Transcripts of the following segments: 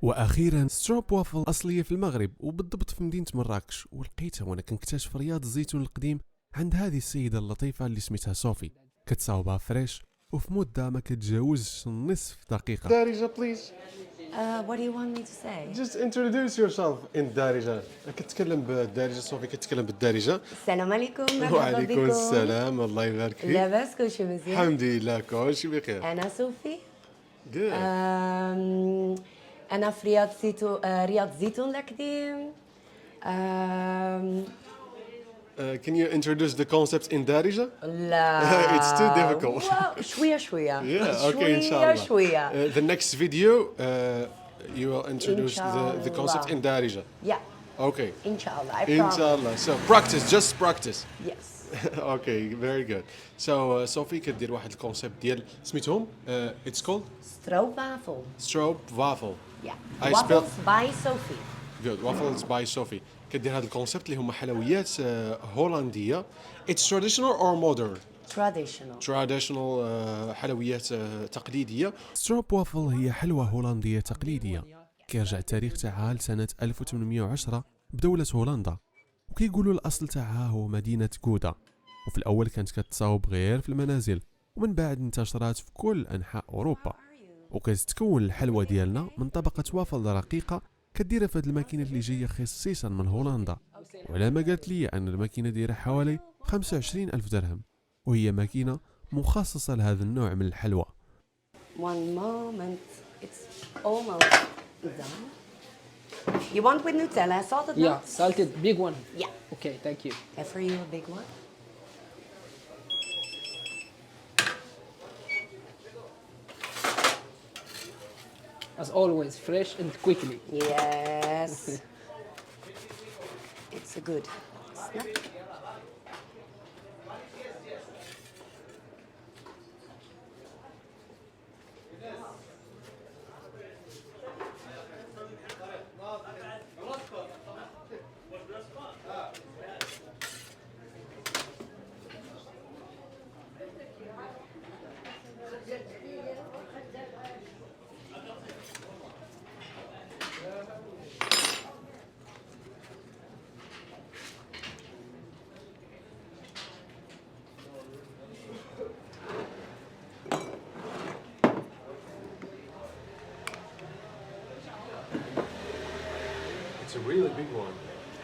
واخيرا ستروب وافل اصليه في المغرب وبالضبط في مدينه مراكش، ولقيتها وانا كنكتشف رياض الزيتون القديم عند هذه السيده اللطيفه اللي سميتها صوفي. كتصاوبها فريش وفي مده ما كتجاوزش نصف دقيقه. دارجة please. What do you want me to say? Just introduce yourself in دارجة. كتكلم بالدارجة صوفي، كتكلم بالدارجة. السلام عليكم، مرحبا وعليكم بكم. السلام، الله يبارك فيك. لاباس كلشي مزيان؟ الحمد لله كلشي بخير. أنا صوفي. Good. أنا في رياض زيتون القديم. Can you introduce the concept in دارجة? لا It's too difficult. شوية شوية. Yeah, okay, inshallah. شوية. The next video you will introduce the concept in Inshallah. دارجة. Yeah, Okay. inshallah, I promise. Inshallah. So practice, just practice. Yes. Okay, very good. So صوفي كدير واحد الكونسيبت ديال سميتهم it's called Stroopwafel. stroop waffle. Yeah. I Waffles by Sophie. Good. Waffles by Sophie. كدير هذا الكونسيبت اللي هما حلويات هولندية. It's traditional or modern? Traditional. Traditional حلويات تقليدية. ستروب وافل هي حلوى هولنديه تقليديه كيرجع التاريخ تاعها لسنه 1810 بدوله هولندا، وكيقولوا الاصل تاعها هو مدينه غودا. وفي الاول كانت كتصاوب غير في المنازل، ومن بعد انتشرت في كل انحاء اوروبا. وكتتكون الحلوى ديالنا من طبقه وافل رقيقه كديرها في هذه الماكينه اللي جايه خصيصا من هولندا. وعلى ما قالت لي ان الماكينه دايره حوالي 25,000 درهم، وهي ماكينه مخصصه لهذا النوع من الحلوى. One moment. It's almost done. You want with Nutella? Salted Yeah, nuts? salted, big one. Yeah. Okay, thank you. And for you, a big one? As always, fresh and quickly. Yes. It's a good snack. It's a really big one.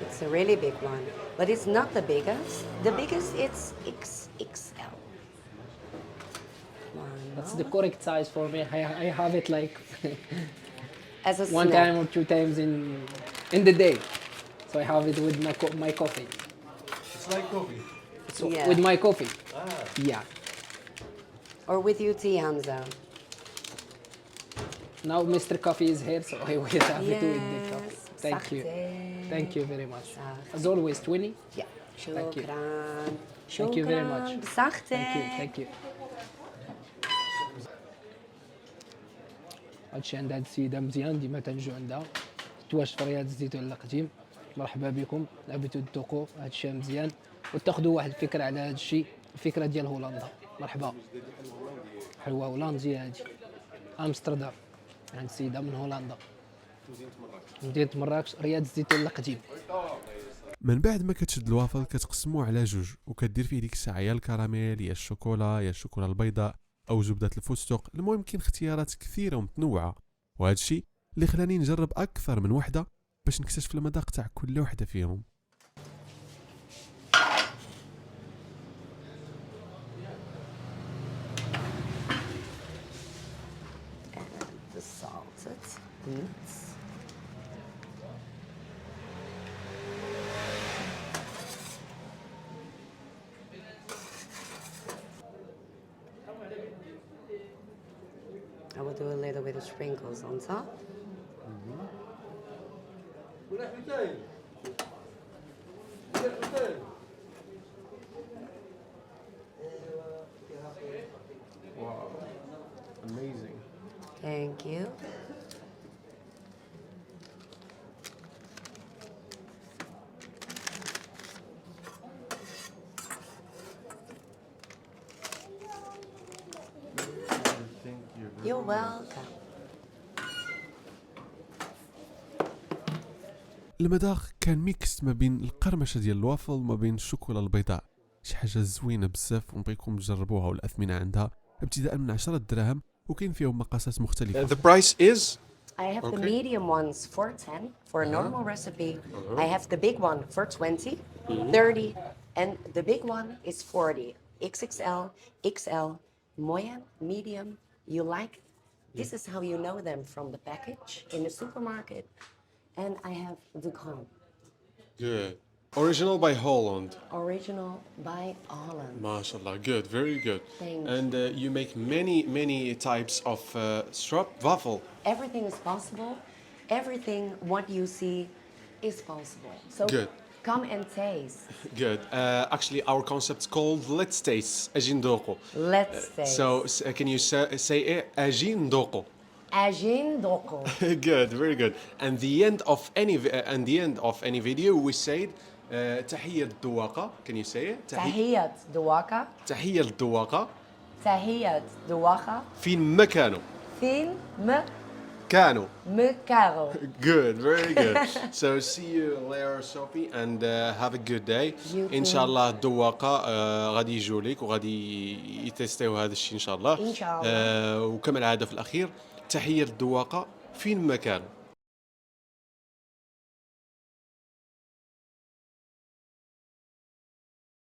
It's a really big one, but it's not the biggest. The biggest, it's XXL. That's the correct size for me. I have it like As a one snack. time or two times in the day. So I have it with my coffee. It's like coffee. So Yeah. with my coffee. Yeah. Or with you tea, Hamza. Now Mr. Coffee is here, so I will have it with the coffee. Yes. Thank you. صحتك. Thank you very much. صحتك. As always, 20. Yeah. Thank you. شكرا. Thank you very much. بصحتك. Thank you. Thank you. هادشي عند هاد السيدة مزيان ديما تنجو عندها تواش في رياض الزيتون القديم. مرحبا بكم، حبيتو تذوقوا هادشي مزيان وتاخذوا واحد الفكرة على هادشي، الفكرة ديال هولندا. مرحبا. حلوة هولندية هادي. امستردام عند السيدة من هولندا. مدينة مراكش، رياض الزيتون القديم. من بعد ما كتشد الوافل كتقسمو على جوج، وكدير فيه ديك الساعه يا الكراميل يا الشوكولا يا الشوكولا البيضاء او زبده الفستق. المهم كاين اختيارات كثيره ومتنوعه، وهذا الشيء اللي خلاني نجرب اكثر من وحده باش نكتشف المذاق تاع كل وحده فيهم. The salted nuts. I will do a little bit of sprinkles on top. Wow. Amazing. Thank you. Thank you. You're welcome. المذاق كان ميكس ما بين القرمشه ديال الوافل وما بين الشوكولا البيضاء، شي حاجه زوينه بزاف ونبغيكم تجربوها، والاثمنه عندها ابتداء من 10 دراهم وكاين فيهم مقاسات مختلفه. The price is I have the Okay. medium ones for 10 for a normal recipe. I have the big one for 20, 30, and the big one is 40. XXL, XL, medium. You like? This is how you know them from the package in the supermarket. And I have the Grand, good. Original by Holland. original by Holland. MashaAllah, good, very good. Thank And you make many types of strop waffle. Everything is possible. Everything what you see is possible. So Good. come and taste. Good. Actually, our concept's called Let's Taste. أجي ندوقو. Let's taste. So can you say it? أجي ندوقو. Ajin doko. Good, very good. And the end of any video, we said تحية الذواقة. Can you say it? Tahiyat duwaka. تحية الذواقة Tahiyat duwaka. فين ما كانوا. Fin كانوا. mekaro. Good, very good. So see you later, Sophie, and have a good day. You إن too. شاء الله الذواقة غادي يجوا لك وغادي يتستيو هذا الشيء إن شاء الله. إن شاء الله. وكما العادة في الأخير تحية الذواقة فين ما كانوا.